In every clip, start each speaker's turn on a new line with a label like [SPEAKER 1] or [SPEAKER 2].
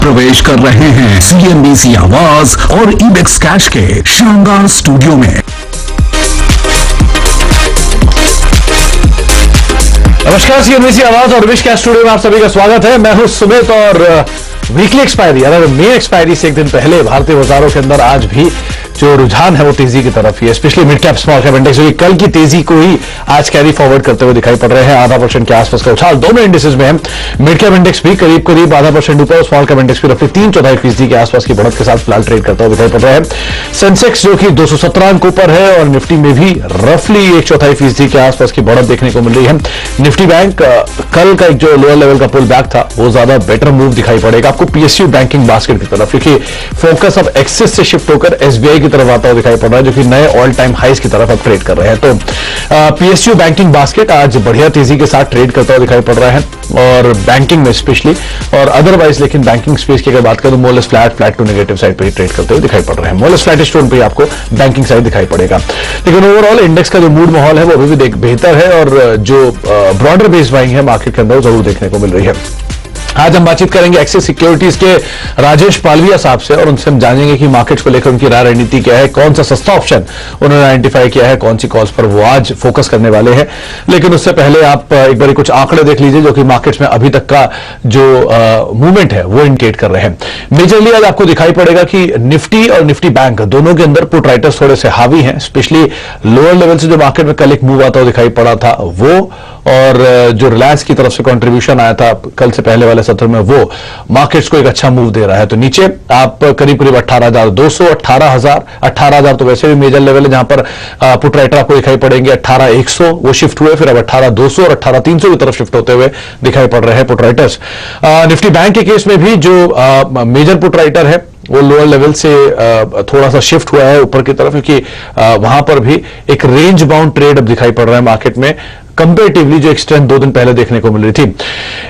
[SPEAKER 1] प्रवेश कर रहे हैं CNBC आवाज और इबेक्स कैश के शानदार स्टूडियो में।
[SPEAKER 2] नमस्कार, CNBC आवाज और इबेक्स कैश स्टूडियो में आप सभी का स्वागत है। मैं हूं सुमित और वीकली एक्सपायरी यानी मेन एक्सपायरी से एक दिन पहले भारतीय बाजारों के अंदर आज भी जो रुझान है वो तेजी की तरफ ही है, specially mid cap small cap index जो कल की तेजी को ही आज कैरी फॉरवर्ड करते हुए दिखाई पड़ रहे हैं। 0.5% के आसपास का उछाल दोनों इंडेक्सेस में है। मिड कैप इंडेक्स भी करीब 0.5% ऊपर, स्मॉल कैप इंडेक्स भी रफली 3/4% के आसपास की बढ़त के साथ फिलहाल ट्रेड करता हुआ दिखाई पड़ रहा है। सेंसेक्स जो कि 217 अंक ऊपर है और निफ्टी में भी रफली 1/4% के आसपास की बढ़त देखने को मिल रही है। निफ्टी बैंक कल का एक जो लोअर लेवल का पुल बैक था वो ज्यादा बेटर मूव दिखाई पड़ेगा आपको PSU बैंकिंग बास्केट की तरफ, क्योंकि फोकस अब एक्सिस से शिफ्ट होकर SBI की तरफ आता हुआ दिखाई पड़ रहा है जो कि नए ऑल टाइम हाइस की तरफ अब ट्रेड कर रहे हैं। तो PSU बैंकिंग बास्केट आज बढ़िया तेजी के साथ ट्रेड करता हुआ दिखाई पड़ रहा है और बैंकिंग में स्पेशली और अदरवाइज, लेकिन बैंकिंग स्पेस की अगर बात करें तो मोलेस फ्लैट टू नेगेटिव साइड पर ही ट्रेड करते हुए दिखाई पड़ रहे हैं। मोलेस फ्लैट स्टोन पर आपको बैंकिंग साइड दिखाई पड़ेगा, लेकिन ओवरऑल इंडेक्स का जो मूड माहौल है वो अभी भी बेहतर है और जो ब्रॉडर बेस बाइंग है मार्केट के अंदर जरूर देखने को मिल रही है। आज हम बातचीत करेंगे एक्सिस सिक्योरिटीज के राजेश पालविया साहब से और उनसे हम जानेंगे कि मार्केट्स को लेकर उनकी राय रणनीति क्या है, कौन सा सस्ता ऑप्शन उन्होंने आइडेंटिफाई किया है, कौन सी कॉल्स पर वो आज फोकस करने वाले हैं। लेकिन उससे पहले आप एक बार कुछ आंकड़े देख लीजिए जो कि मार्केट्स में अभी तक का जो मूवमेंट है वो इंडिकेट कर रहे हैं। मेजरली आज आपको दिखाई पड़ेगा कि निफ्टी और निफ्टी बैंक दोनों के अंदर पुट राइटर्स थोड़े से हावी हैं, स्पेशली लोअर लेवल से जो मार्केट में कल एक मूव आता हुआ दिखाई पड़ा था वो, और जो रिलायंस की तरफ से कंट्रीब्यूशन आया था कल से पहले वाले सत्र में वो मार्केट्स को एक अच्छा मूव दे रहा है। तो नीचे आप करीब 18,200, 18,000 तो वैसे भी मेजर लेवल है जहां पर पुट राइटर आपको दिखाई पड़ेंगे। 18,100 वो शिफ्ट हुए, फिर अब 18,200 और 18,300 की तरफ शिफ्ट होते हुए दिखाई पड़ रहे हैं पुट राइटर्स। निफ्टी बैंक के केस में भी जो मेजर पुट राइटर है वो लोअर लेवल से थोड़ा सा शिफ्ट हुआ है ऊपर की तरफ, क्योंकि वहां पर भी एक रेंज बाउंड ट्रेड अब दिखाई पड़ रहा है मार्केट में कंपेरेटिवली जो एक स्ट्रेंथ 2 दिन पहले देखने को मिल रही थी।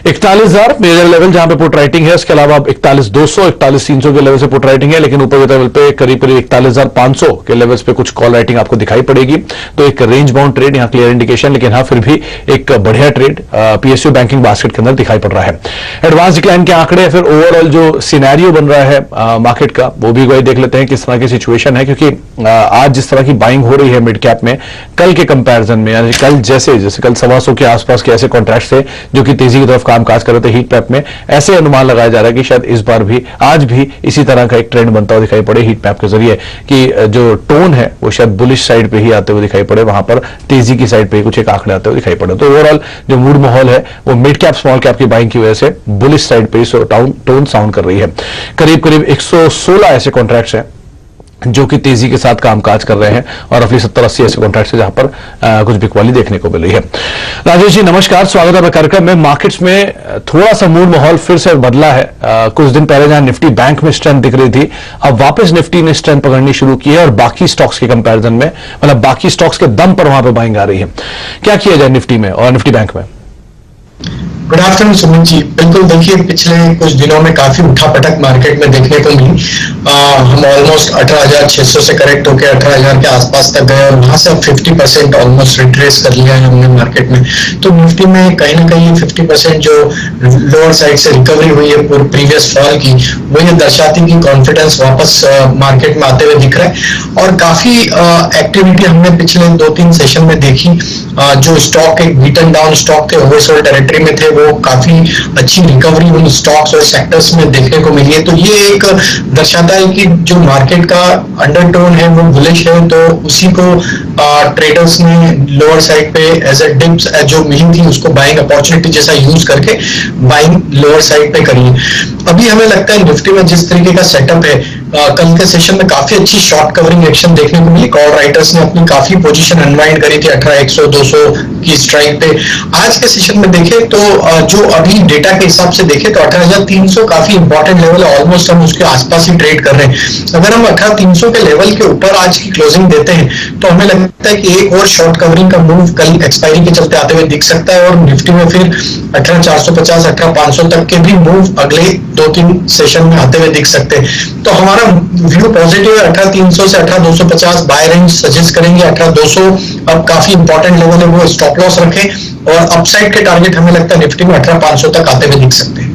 [SPEAKER 2] 41,000 मेजर लेवल जहां पे पुट राइटिंग है, इसके अलावा 41,200, 41,300 के लेवल से पुट राइटिंग है, लेकिन ऊपर के लेवल पे करीब 41,500 के लेवल्स पे कुछ कॉल राइटिंग आपको दिखाई पड़ेगी। तो एक रेंज बाउंड ट्रेड यहां क्लियर इंडिकेशन, लेकिन हाँ फिर भी एक बढ़िया ट्रेड PSU बैंकिंग बास्केट के अंदर दिखाई पड़ रहा है। एडवांस डिक्लाइन के आंकड़े, फिर ओवरऑल जो सिनेरियो बन रहा है मार्केट का वो भी वही देख लेते हैं किस तरह की सिचुएशन है, क्योंकि आज जिस तरह की बाइंग हो रही है मिड कैप में कल के कंपैरिजन में, यानी कल जैसे कल 125 के आसपास के ऐसे कॉन्ट्रैक्ट्स थे जो कि तेजी की तरफ कामकाज कर रहे थे हीट पैप में, ऐसे अनुमान लगाया जा रहा है कि शायद इस बार भी आज भी इसी तरह का एक ट्रेंड बनता हुआ दिखाई पड़े हीट पैप के जरिए, कि जो टोन है वो शायद बुलिश साइड पे ही आते हुए दिखाई पड़े, वहां पर तेजी की साइड पे कुछ एक आंकड़े आते हुए दिखाई पड़े। तो ओवरऑल जो मूड माहौल है वो मिड कैप स्मॉल कैप की बाइंग की वजह से बुलिश साइड पे टोन साउंड कर रही है। करीब 116 ऐसे कॉन्ट्रैक्ट्स हैं जो कि तेजी के साथ कामकाज कर रहे हैं और रफली 70-80 ऐसे कॉन्ट्रैक्ट्स जहां पर कुछ बिकवाली देखने को मिल रही है। राजेश जी नमस्कार, स्वागत है कार्यक्रम में। मार्केट्स में थोड़ा सा मूड माहौल फिर से बदला है। कुछ दिन पहले जहां निफ्टी बैंक में स्ट्रेंथ दिख रही थी, अब वापस निफ्टी ने स्ट्रेंथ पकड़नी शुरू की है और बाकी स्टॉक्स के कंपैरिजन में, मतलब बाकी स्टॉक्स के दम पर वहां पर बाइंग आ रही है। क्या किया जाए निफ्टी में और निफ्टी बैंक में?
[SPEAKER 3] Good afternoon Sumit ji. बिल्कुल देखिए, पिछले कुछ दिनों में काफी उठापटक मार्केट में देखने को मिली। हम ऑलमोस्ट 18,600 से करेक्ट होकर 18,000 के आसपास तक गए और वहां से अब 50% ऑलमोस्ट रिट्रेस कर लिया है हमने मार्केट में। तो निफ्टी में कहीं ना कहीं 50% जो लोअर साइड से रिकवरी हुई है प्रीवियस फॉल की, वो ये दर्शाती कि कॉन्फिडेंस वापस मार्केट में आते हुए दिख रहा है और काफी एक्टिविटी हमने पिछले 2-3 सेशन में देखी। जो स्टॉक एक बीटन डाउन स्टॉक थे, ओवरसोल्ड टेरिटरी में थे, वो काफी अच्छी रिकवरी उन स्टॉक्स और सेक्टर्स में देखने को मिली है। तो ये एक दर्शाता है कि जो मार्केट का अंडरटोन है वो बुलिश है, तो उसी को ट्रेडर्स ने लोअर साइड पे एज ए डिप्स जो मिली थी उसको बाइंग अपॉर्चुनिटी जैसा यूज करके बाइंग लोअर साइड पे करी है। अभी हमें लगता है निफ्टी में जिस तरीके का सेटअप है, कल के सेशन में काफी अच्छी शॉर्ट कवरिंग एक्शन देखने को मिली। कॉल राइटर्स ने अपनी काफी पोजीशन अनवाइंड करी थी 18,100, 200 की स्ट्राइक पे। आज के सेशन में देखें तो जो अभी डेटा के हिसाब से देखें तो 18,300 काफी इंपॉर्टेंट लेवल है, ऑलमोस्ट हम उसके आसपास ही ट्रेड कर रहे हैं। अगर हम 18,300 के लेवल के ऊपर आज की क्लोजिंग देते हैं तो हमें लगता है कि एक और शॉर्ट कवरिंग का मूव कल एक्सपायरी के चलते आते हुए दिख सकता है और निफ्टी में फिर 18,450, 18,500 तक के भी मूव अगले 2-3 सेशन में आते हुए दिख सकते हैं। तो हमारा व्यू पॉजिटिव है। 18,300 से 18,250 बाय रेंज सजेस्ट करेंगे। 18,200 अब काफी इंपॉर्टेंट लेवल है, वो स्टॉप लॉस रखें और अपसाइड के टारगेट हमें लगता है निफ्टी में 18,500 तक आते हुए दिख सकते हैं।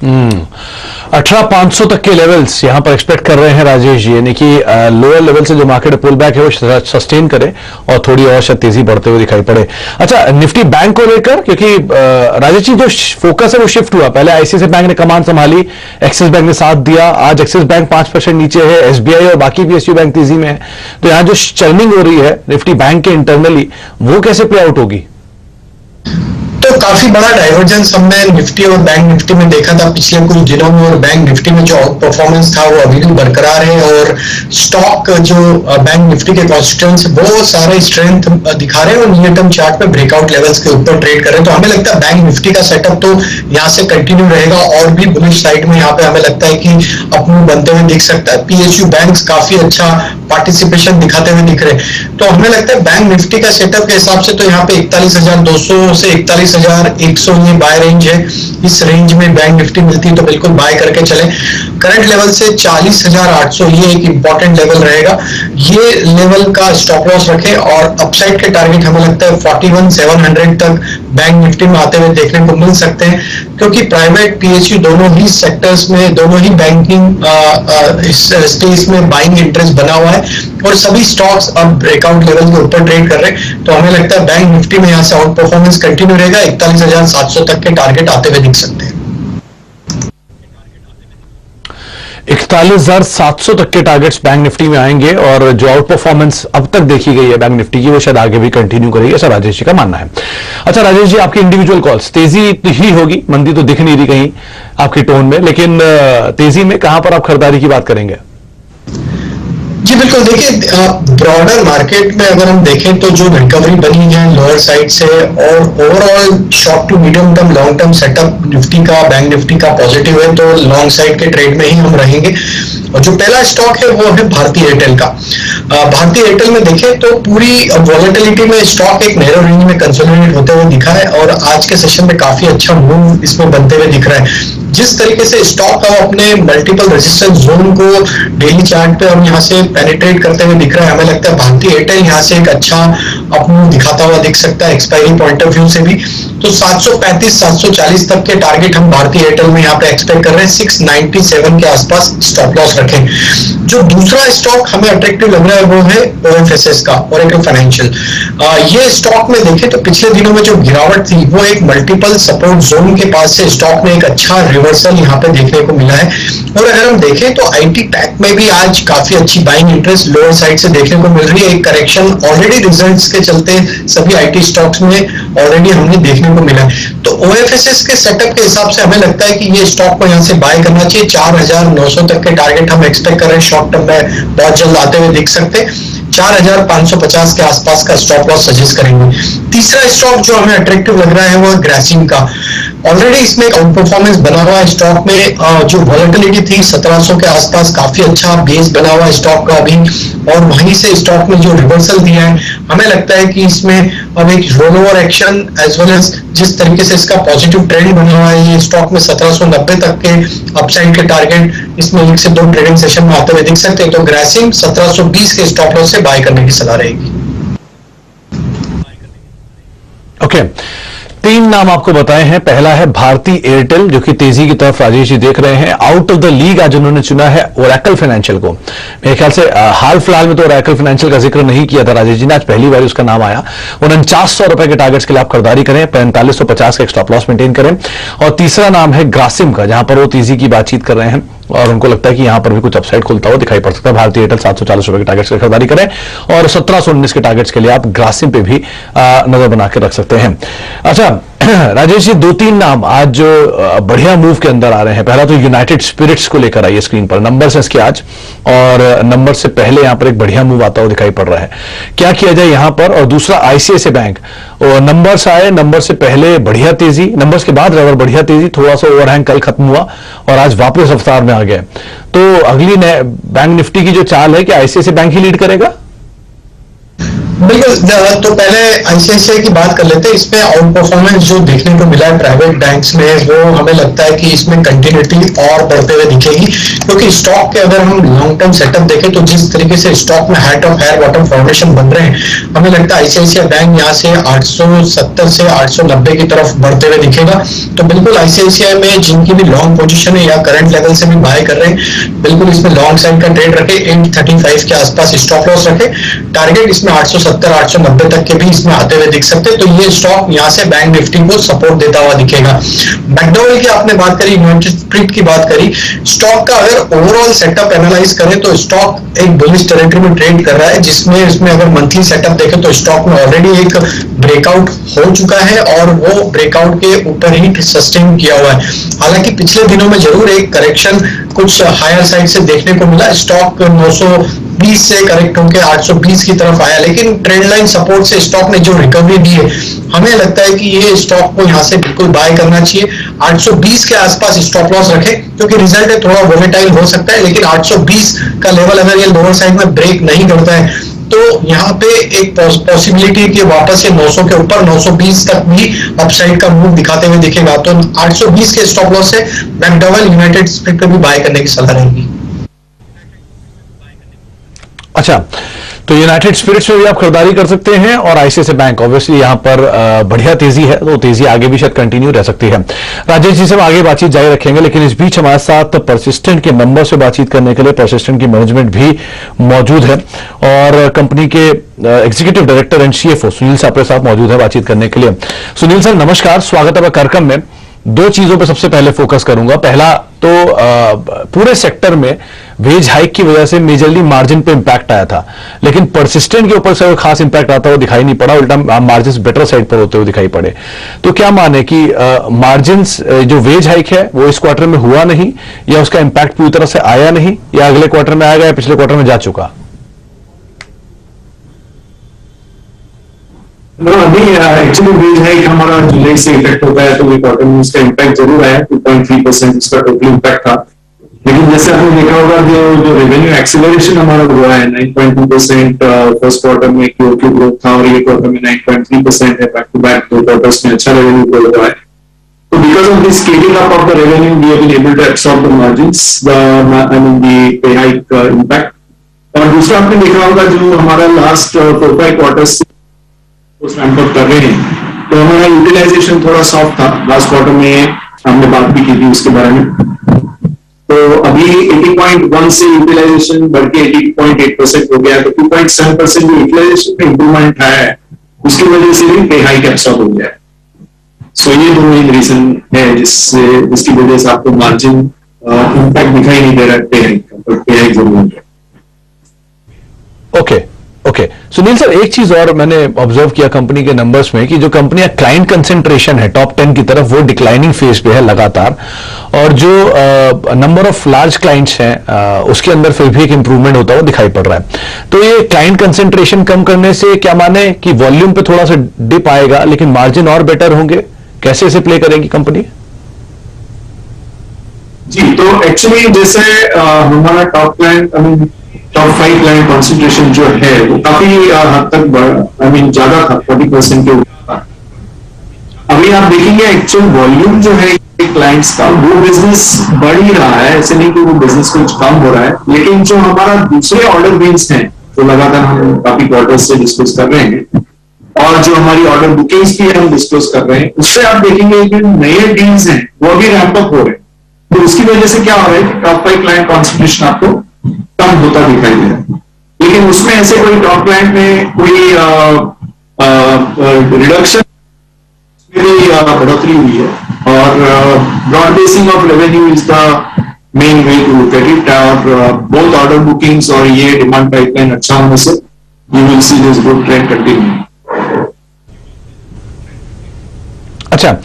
[SPEAKER 2] 18,500 तक के लेवल्स यहां पर एक्सपेक्ट कर रहे हैं राजेश जी, यानी कि लोअर लेवल से जो मार्केट पुल बैक है वो सस्टेन करे और थोड़ी और शायद तेजी बढ़ते हुए दिखाई पड़े। अच्छा, निफ्टी बैंक को लेकर, क्योंकि राजेश जी जो फोकस है वो शिफ्ट हुआ, पहले आईसीआईसीआई बैंक ने कमान संभाली, एक्सिस बैंक ने साथ दिया, आज एक्सिस बैंक 5% नीचे है, एसबीआई और बाकी पीएसयू बैंक तेजी में है। तो यहां जो चर्निंग हो रही है निफ्टी बैंक के इंटरनली, वो कैसे प्ले आउट होगी?
[SPEAKER 3] तो काफी बड़ा डाइवर्जेंस हमने निफ्टी और बैंक निफ्टी में देखा था पिछले कुछ दिनों में, और बैंक निफ्टी में जो आउट परफॉर्मेंस था वो अभी भी बरकरार है, और स्टॉक जो बैंक निफ्टी के कॉन्स्टिट्यूएंट्स वो सारे स्ट्रेंथ दिखा रहे हैं और नियर टर्म चार्ट में ब्रेकआउट लेवल्स के ऊपर ट्रेड कर रहे हैं। तो हमें लगता है बैंक निफ्टी का सेटअप तो यहाँ से कंटिन्यू रहेगा, और भी बुलिश साइड में यहाँ पे हमें लगता है कि अपने बनते हुए दिख सकता है। पीएसयू बैंक्स काफी अच्छा पार्टिसिपेशन दिखाते हुए दिख रहे हैं। तो हमें लगता है बैंक निफ्टी का सेटअप के हिसाब से तो यहाँ पे 41,200 से 41,100 ये बाय रेंज है। इस रेंज में बैंक निफ्टी मिलती है तो बिल्कुल बाय करके चले। करंट लेवल से 40,800 ये एक इंपॉर्टेंट लेवल रहेगा, ये लेवल का स्टॉप लॉस रखें, और अपसाइड के टारगेट हमें लगता है 41,700 तक बैंक निफ्टी में आते हुए देखने को मिल सकते हैं, क्योंकि प्राइवेट पीएसयू दोनों ही सेक्टर्स में, दोनों ही बैंकिंग स्पेस में बाइंग इंटरेस्ट बना हुआ है, और सभी स्टॉक्स अब ब्रेकआउट लेवल के ऊपर ट्रेड कर रहे हैं। तो हमें लगता है बैंक निफ्टी में यहां से आउट परफॉर्मेंस कंटिन्यू रहेगा, 41,700 तक के टारगेट आते हुए दिख सकते हैं।
[SPEAKER 2] 41,700 तक के टारगेट्स बैंक निफ्टी में आएंगे, और जो आउट परफॉर्मेंस अब तक देखी गई है बैंक निफ्टी की वो शायद आगे भी कंटिन्यू करेगी, ऐसा राजेश जी का मानना है। अच्छा राजेश जी, आपकी इंडिविजुअल कॉल्स, तेजी ही होगी, मंदी तो दिख नहीं रही कहीं आपकी टोन में, लेकिन तेजी में कहां पर आप खरीदारी की बात करेंगे?
[SPEAKER 3] जी बिल्कुल, देखिए ब्रॉडर मार्केट में अगर हम देखें तो जो रिकवरी बनी है लोअर साइड से, और overall short to medium term long term setup Nifty का, बैंक निफ्टी का पॉजिटिव है, तो लॉन्ग साइड के ट्रेड में ही हम रहेंगे। और जो पहला स्टॉक है वो है भारती एयरटेल का। भारती एयरटेल में देखें तो पूरी वॉलेटिलिटी में स्टॉक एक नैरो रेंज में कंसोलिडेट होते हुए दिखा है, और आज के सेशन में काफी अच्छा मूव इसमें बनते हुए दिख रहा है। जिस तरीके से स्टॉक अपने मल्टीपल रेजिस्टेंस जोन को डेली चार्ट पे हम यहाँ से पेनिट्रेट करते हुए दिख रहा है, हमें लगता है भारती एयरटेल यहाँ से एक अच्छा अपना दिखाता हुआ दिख सकता है एक्सपायरी पॉइंट ऑफ व्यू से भी। तो 735-740 तक के टारगेट हम भारती एयरटेल में यहाँ पे एक्सपेक्ट कर रहे हैं। 697 के आसपास स्टॉप लॉस रखें। जो दूसरा स्टॉक हमें अट्रैक्टिव लग रहा है वो है ओएफएसएस का, ओरेकल फाइनेंशियल। ये स्टॉक में देखें तो पिछले दिनों में जो गिरावट थी वो एक मल्टीपल सपोर्ट जोन के पास से स्टॉक में एक अच्छा रिवर्सल यहाँ पे देखने को मिला है। और अगर हम देखें तो आईटी टेक में भी आज काफी अच्छी बाइंग इंटरेस्ट लोअर साइड से देखने को मिल रही है। एक करेक्शन ऑलरेडी रिजल्ट्स के चलते सभी आईटी स्टॉक्स में ऑलरेडी हमने देखने को मिला है। तो ओएफएसएस के सेटअप के हिसाब से हमें लगता है कि ये स्टॉक को यहाँ से बाय करना चाहिए। 4,900 तक के टारगेट हम एक्सपेक्ट कर रहे हैं, शॉर्ट टर्म में बहुत जल्द आते हुए दिख सकते हैं। 4,550 के आसपास का स्टॉप लॉस सजेस्ट करेंगे। तीसरा स्टॉक जो हमें अट्रैक्टिव लग रहा है वो ग्रासिम का। ऑलरेडी इसमें आउट परफॉर्मेंस बना हुआ है स्टॉक में, जो वॉलेटिलिटी थी 1700 के आसपास काफी अच्छा बेस बना हुआ है स्टॉक का अभी, और वहीं से स्टॉक में जो रिवर्सल दिया है हमें लगता है कि इसमें अब एक roll over action as well as जिस तरीके से इसका पॉजिटिव ट्रेंड बना हुआ है, ये स्टॉक में 1790 तक के अपसाइड के टारगेट इसमें 1 से 2 ट्रेडिंग सेशन में आते हुए दिख सकते हैं। तो ग्रासिम 1720 के स्टॉप लॉस से बाय करने की सलाह रहेगी।
[SPEAKER 2] ओके, 3 नाम आपको बताए हैं। पहला है भारती एयरटेल, जो कि तेजी की तरफ राजेश जी देख रहे हैं। आउट ऑफ द लीग आज उन्होंने चुना है ओरेकल फाइनेंशियल को। मेरे ख्याल से हाल फिलहाल में तो ओरेकल फाइनेंशियल का जिक्र नहीं किया था राजेश जी ने, आज पहली बार उसका नाम आया। 4900 रुपए के टारगेट्स के लिए आप खरीदारी करें, 4550 का स्टॉप लॉस मेंटेन करें। और तीसरा नाम है ग्रासिम का, जहां पर वो तेजी की बातचीत कर रहे हैं और उनको लगता है कि यहां पर भी कुछ अपसाइड खुलता हुआ दिखाई पड़ सकता है। भारतीय एयरटेल 740 रुपए के टारगेट्स की खरीदारी करें, और 1719 के टारगेट्स के लिए आप ग्रासिम पे भी नजर बना के रख सकते हैं। अच्छा राजेश जी, 2-3 नाम आज जो बढ़िया मूव के अंदर आ रहे हैं। पहला तो यूनाइटेड स्पिरिट्स को लेकर आइए स्क्रीन पर, नंबर से इसके आज, और नंबर से पहले यहां पर एक बढ़िया मूव आता हुआ दिखाई पड़ रहा है, क्या किया जाए यहां पर। और दूसरा आईसीआईसीआई बैंक, और नंबर्स आए, नंबर से पहले बढ़िया तेजी, नंबर्स के बाद रबर बढ़िया तेजी, थोड़ा सा ओवरहैंग कल खत्म हुआ और आज वापस रफ्तार में आ गए। तो अगली बैंक निफ्टी की जो चाल है, कि आईसीआईसीआई बैंक ही लीड करेगा?
[SPEAKER 3] बिल्कुल। तो पहले आईसीआईसीआई की बात कर लेते हैं। इसमें आउट परफॉर्मेंस जो देखने को मिला है प्राइवेट बैंक्स में, वो हमें लगता है कि इसमें कंटिन्यूटी और बढ़ते हुए दिखेगी, क्योंकि स्टॉक के अगर हम लॉन्ग टर्म सेटअप देखें तो जिस तरीके से स्टॉक में height of higher bottom formation बन रहे हैं, हमें लगता है आईसीआईसीआई बैंक यहाँ से 870 से 890 की तरफ बढ़ते हुए दिखेगा। तो बिल्कुल आईसीआईसीआई में जिनकी भी लॉन्ग पोजीशन है या करंट लेवल से भी बाय कर रहे हैं, बिल्कुल इसमें लॉन्ग साइड का ट्रेड रखे, 835 के आसपास स्टॉप लॉस रखे, टारगेट इसमें 870 890 तक के भी इसमें आते हुए दिख सकते हैं। तो ये स्टॉक यहाँ से बैंक निफ्टी को सपोर्ट देता हुआ दिखेगा। मैकडॉवेल की आपने बात करी, यूनाइटेड स्प्रिट की बात करी, स्टॉक का अगर ओवरऑल सेटअप एनालाइज करें तो स्टॉक एक बुलिश टेरिटरी में ट्रेड कर रहा है, जिसमें इसमें अगर मंथली सेटअप देखें तो स्टॉक में ऑलरेडी एक ब्रेकआउट हो चुका है और वो ब्रेकआउट के ऊपर ही सस्टेन किया हुआ है। हालांकि पिछले दिनों में जरूर एक करेक्शन कुछ हायर साइड से देखने को मिला, स्टॉक 920 से करेक्ट होकर 820 की तरफ आया, लेकिन ट्रेंड लाइन सपोर्ट से स्टॉक ने जो रिकवरी दी है, हमें लगता है कि ये स्टॉक को यहां से बिल्कुल बाय करना चाहिए। 820 के आसपास स्टॉप लॉस रखें, क्योंकि रिजल्ट है थोड़ा वोलेटाइल हो सकता है, लेकिन 820 का लेवल अगर ये लोअर साइड में ब्रेक नहीं करता है तो यहाँ पे एक पॉसिबिलिटी कि वापस ये 900 के ऊपर 920 तक भी अपसाइड का मूव दिखाते हुए दिखेगा। तो 820 के स्टॉप लॉस से मैकडॉवेल यूनाइटेड स्प्रिट पे भी बाय करने की सलाह रहेगी।
[SPEAKER 2] अच्छा, तो यूनाइटेड स्पिरिट्स में भी आप खरीदारी कर सकते हैं और आईसीआईसीआई बैंक ऑब्वियसली यहां पर बढ़िया तेजी है, तो तेजी आगे भी शायद कंटिन्यू रह सकती है। राजेश जी से हम आगे बातचीत जारी रखेंगे, लेकिन इस बीच हमारे साथ परसिस्टेंट के मेंबर से बातचीत करने के लिए परसिस्टेंट की मैनेजमेंट भी मौजूद है और कंपनी के executive director and CFO Sunil sir अपने साथ मौजूद है बातचीत करने के लिए। सुनील सर नमस्कार, स्वागत है कार्यक्रम में। दो चीजों पर सबसे पहले फोकस करूंगा। पहला तो पूरे सेक्टर में वेज हाइक की वजह से मेजरली मार्जिन पे इंपैक्ट आया था, लेकिन परसिस्टेंट के ऊपर से कोई खास इंपैक्ट आता हुआ दिखाई नहीं पड़ा, उल्टा मार्जिन बेटर साइड पर होते हुए दिखाई पड़े। तो क्या माने कि मार्जिन जो वेज हाइक है वो इस क्वार्टर में हुआ नहीं, या उसका इंपैक्ट पूरी तरह से आया नहीं, या अगले क्वार्टर में आएगा, या पिछले क्वार्टर में जा चुका?
[SPEAKER 4] अभी एक्चुअली वेज हाइक हमारा जुलाई से इफेक्ट होता है, तो ये क्वार्टर में उसका इम्पैक्ट जरूर आया, 2.3% इसका टोटल इम्पैक्ट था। लेकिन जैसे आपने देखा होगा जो रेवेन्यू एक्सीलरेशन हमारा हुआ है 9.2% फर्स्ट क्वार्टर में क्यूओक्यू ग्रोथ था, और ये क्वार्टर में 9.3% है। बैक टू बैक 2 क्वार्टर्स में अच्छा रेवेन्यू ग्रोथ हुआ है। तो because of this scaling up of the revenue we have been able to absorb the margins, the pay hike impact. और दूसरा आपने देखा होगा जो हमारा लास्ट 4-5 क्वार्टर्स उस रैंप अप कर रहे हैं, तो हमारा यूटिलाइजेशन थोड़ा सॉफ्ट था। लास्ट क्वार्टर में हमने बात भी की थी उसके बारे में। तो अभी 80.1 से यूटिलाइजेशन बढ़ के 80.8% हो गया, तो 2.7% जो यूटिलाइजेशन में इंप्रूवमेंट है उसकी वजह से भी पे हाइक एब्सॉर्ब हो गया है। सो ये दो मेन रीजन है जिसकी वजह से आपको मार्जिन इम्पैक्ट दिखाई नहीं दे रहा है पे हाइक का, पर पे हाइक जरूर है।
[SPEAKER 2] ओके ओके सुनील सर, एक चीज और मैंने ऑब्जर्व किया कंपनी के नंबर्स में कि जो कंपनी का क्लाइंट कंसेंट्रेशन है टॉप 10 की तरफ, वो डिक्लाइनिंग फेज पे है लगातार, और जो नंबर ऑफ लार्ज क्लाइंट्स हैं उसके अंदर फिर भी एक इंप्रूवमेंट होता हुआ दिखाई पड़ रहा है। तो ये क्लाइंट कंसेंट्रेशन कम करने से क्या माने कि वॉल्यूम पे थोड़ा सा डिप आएगा लेकिन मार्जिन और बेटर होंगे? कैसे इसे प्ले करेगी कंपनी?
[SPEAKER 4] जी, तो एक्चुअली जैसे हमारा top client top 5 client concentration जो है वो काफी हद तक ज्यादा था, 40% के ऊपर था। अभी आप देखेंगे एक्चुअल वॉल्यूम जो है क्लाइंट्स का, वो बिजनेस बढ़ ही रहा है, ऐसे नहीं कि वो बिजनेस कुछ कम हो रहा है। लेकिन जो हमारा दूसरे ऑर्डर विन्स हैं तो लगातार हम काफी क्वार्टर्स से डिस्कस कर रहे हैं, और जो हमारी ऑर्डर बुकिंग्स भी हम डिस्कस कर रहे हैं, उससे आप देखेंगे कि नए डील्स हैं वो अभी रैंप अप हो रहे हैं। तो उसकी वजह से क्या हो रहा है, टॉप 5 क्लाइंट कॉन्सेंट्रेशन आपको कम होता दिखाई दे रहा है। लेकिन उसमें ऐसे कोई टॉप क्लाइंट में कोई रिडक्शन बढ़ोतरी हुई है, और broad basing of revenue is the main way to look at it. और बोथ ऑर्डर बुकिंग्स और ये डिमांड पाइपलाइन अच्छा होने से you will see this good trend continue.
[SPEAKER 2] अच्छा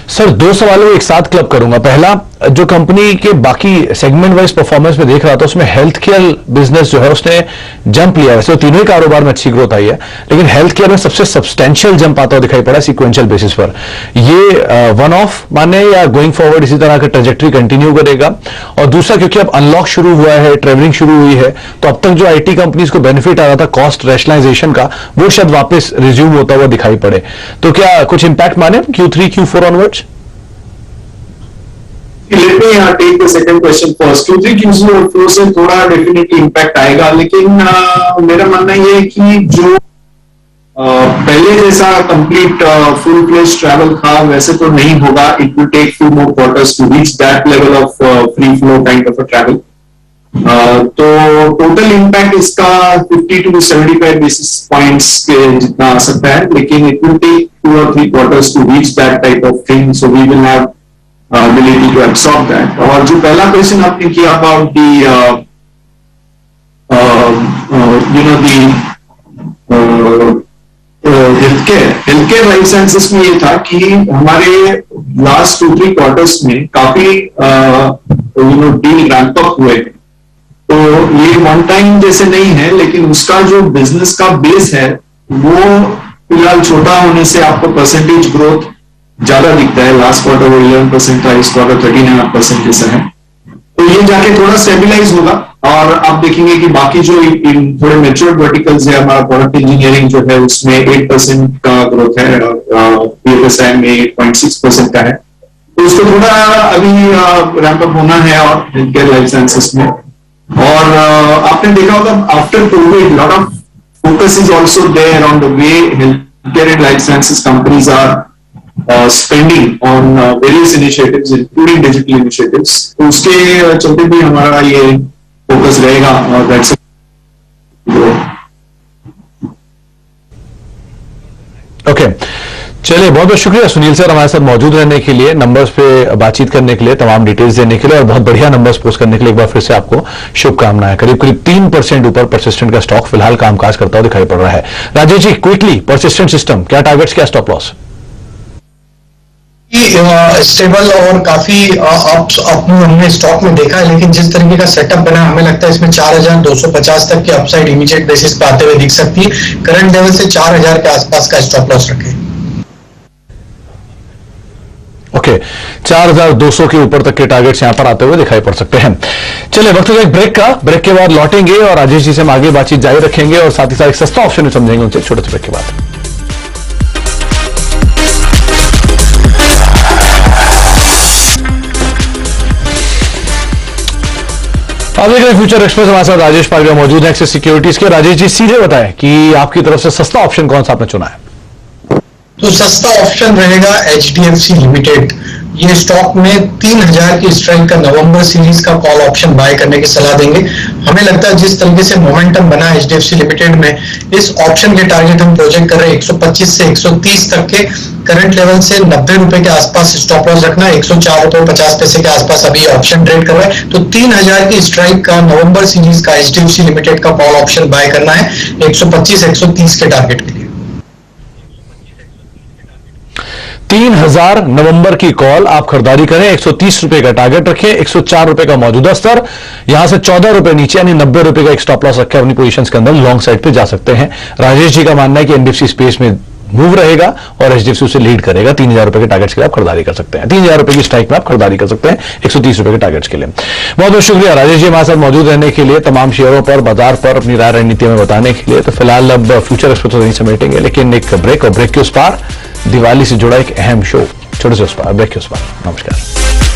[SPEAKER 2] सर, दो सवालों को एक साथ क्लब करूंगा। पहला, जो कंपनी के बाकी सेगमेंट वाइज परफॉर्मेंस में देख रहा था, उसमें हेल्थ केयर बिजनेस जो है उसने जंप लिया। वैसे तो तीनों ही कारोबार में अच्छी ग्रोथ आई है, लेकिन हेल्थ केयर में सबसे सब्सटेंशियल जंप आता हुआ दिखाई पड़ा सिक्वेंशियल बेसिस पर। ये वन ऑफ माने या गोइंग फॉरवर्ड इसी तरह का ट्रेजेक्टरी कंटिन्यू करेगा? और दूसरा, क्योंकि अब अनलॉक शुरू हुआ है, ट्रेवलिंग शुरू हुई है, तो अब तक जो आईटी कंपनीज को बेनिफिट आ रहा था कॉस्ट रैशनलाइजेशन का, वो शायद वापस रिज्यूम होता हुआ दिखाई पड़े। तो क्या कुछ इंपैक्ट माने Q3 Q4 onwards?
[SPEAKER 4] Let me take the second question first. Q3 Q4 से थोड़ा डेफिनेटली इम्पैक्ट आएगा, लेकिन मेरा मानना ये है कि जो पहले जैसा कंप्लीट फुल फ्लेज ट्रैवल था वैसे तो नहीं होगा. It will take few more quarters to reach that level of free flow kind of a travel. तो टोटल इम्पैक्ट इसका 50 to 75 बेसिस पॉइंट्स के जितना आ सकता है, लेकिन it will take 2 or 3 quarters to reach that type of thing. So we will have ability to absorb that. और जो पहला क्वेश्चन आपने किया about the healthcare life sciences में ये था कि हमारे लास्ट 2-3 क्वार्टर्स में काफी डील रैंप अप हुए हैं. तो ये वन टाइम जैसे नहीं है, लेकिन उसका जो बिजनेस का बेस है वो फिलहाल छोटा होने से आपको परसेंटेज ग्रोथ ज्यादा दिखता है. लास्ट क्वार्टर वो 11% था, इस क्वार्टर 13.5% जैसा है. तो ये जाके थोड़ा स्टेबिलाइज होगा और आप देखेंगे कि बाकी जो थोड़े मैच्योर्ड वर्टिकल्स है, हमारा प्रोडक्ट इंजीनियरिंग जो है उसमें 8% का ग्रोथ है और पीएफएसआई में 8.6% का है. तो उसको थोड़ा अभी रैंप अप होना है और हेल्थकेयर लाइफ साइंसेस में. और आपने देखा होगा after Covid lot of focus is also there on the way healthcare and life sciences companies are spending on various initiatives including digital initiatives. तो उसके चलते भी हमारा ये फोकस रहेगा और that's
[SPEAKER 2] ओके. चलिए, बहुत बहुत शुक्रिया सुनील सर हमारे साथ मौजूद रहने के लिए, नंबर्स पे बातचीत करने के लिए, तमाम डिटेल्स देने के लिए और बहुत बढ़िया नंबर्स पोस्ट करने के लिए एक बार फिर से आपको शुभकामनाएं. करीब करीब 3% ऊपर परसिस्टेंट का स्टॉक फिलहाल कामकाज करता हुआ दिखाई पड़ रहा है. Rajesh ji, quickly persistent system, क्या टारगेट्स, क्या स्टॉप लॉस?
[SPEAKER 3] स्टेबल और काफी अप हमने स्टॉक में देखा है, लेकिन जिस तरीके का सेटअप बना हमें लगता है इसमें 4250 तक की अपसाइड इमीडिएट बेसिस पे आते हुए दिख सकती है. करंट लेवल से 4000 के आसपास का स्टॉप लॉस रखें.
[SPEAKER 2] ओके, 4200 के ऊपर तक के टारगेट्स यहां पर आते हुए दिखाई पड़ सकते हैं. चलिए, वक्त एक ब्रेक का. ब्रेक के बाद लौटेंगे और राजेश जी से हम आगे बातचीत जारी रखेंगे और साथ ही साथ एक सस्ता ऑप्शन समझेंगे उनसे छोटे से ब्रेक के बाद. अब देख रहे हैं फ्यूचर एक्सप्रेस, हमारे साथ राजेश पारगा मौजूद है एक्सिस सिक्योरिटीज के. राजेश जी, सीधे बताएं कि आपकी तरफ से सस्ता ऑप्शन कौन सा आपने चुना है?
[SPEAKER 3] तो सस्ता ऑप्शन रहेगा एचडीएफसी लिमिटेड. ये स्टॉक में 3000 की स्ट्राइक का नवंबर सीरीज का कॉल ऑप्शन बाय करने की सलाह देंगे. हमें लगता है जिस तरीके से मोमेंटम बना है एचडीएफसी लिमिटेड में, इस ऑप्शन के टारगेट हम प्रोजेक्ट कर रहे हैं 125 से 130 तक के. करंट लेवल से 90 रुपए के आसपास स्टॉप लॉस रखना है. 104 रुपए 50 पैसे के आसपास अभी ऑप्शन ट्रेड कर रहा है. तो 3000 की स्ट्राइक का नवंबर सीरीज का एचडीएफसी लिमिटेड का कॉल ऑप्शन बाय करना है 125-130 के टारगेट के लिए.
[SPEAKER 2] 3000 नवंबर की कॉल आप खरीदारी करें, 130 रुपए का टारगेट रखें, 104 रुपए का मौजूदा स्तर, यहां से 14 रुपए नीचे यानी 90 रुपए का एक स्टॉप लॉस रखे अपनी पोजीशंस के अंदर लॉन्ग साइड पे जा सकते हैं. राजेश जी का मानना है कि एनडीएफसी स्पेस में मूव रहेगा और एचडीएफसी उसे लीड करेगा. 3000 रुपए के टारगेट्स के लिए आप खरीदारी कर सकते हैं. 3000 रुपए की स्ट्राइक में आप खरीदारी कर सकते हैं 130 रुपए के टारगेट्स के लिए. बहुत बहुत शुक्रिया राजेश जी हमारे साथ मौजूद रहने के लिए, तमाम शेयरों पर, बाजार पर अपनी राय रणनीति में बताने के लिए. तो फिलहाल अब फ्यूचर एक्सप्रेस नहीं समेटेंगे, लेकिन एक ब्रेक और ब्रेक के उस पार दिवाली से जुड़ा एक अहम शो, छोटे से उस पार, ब्रेक के उस पार. नमस्कार.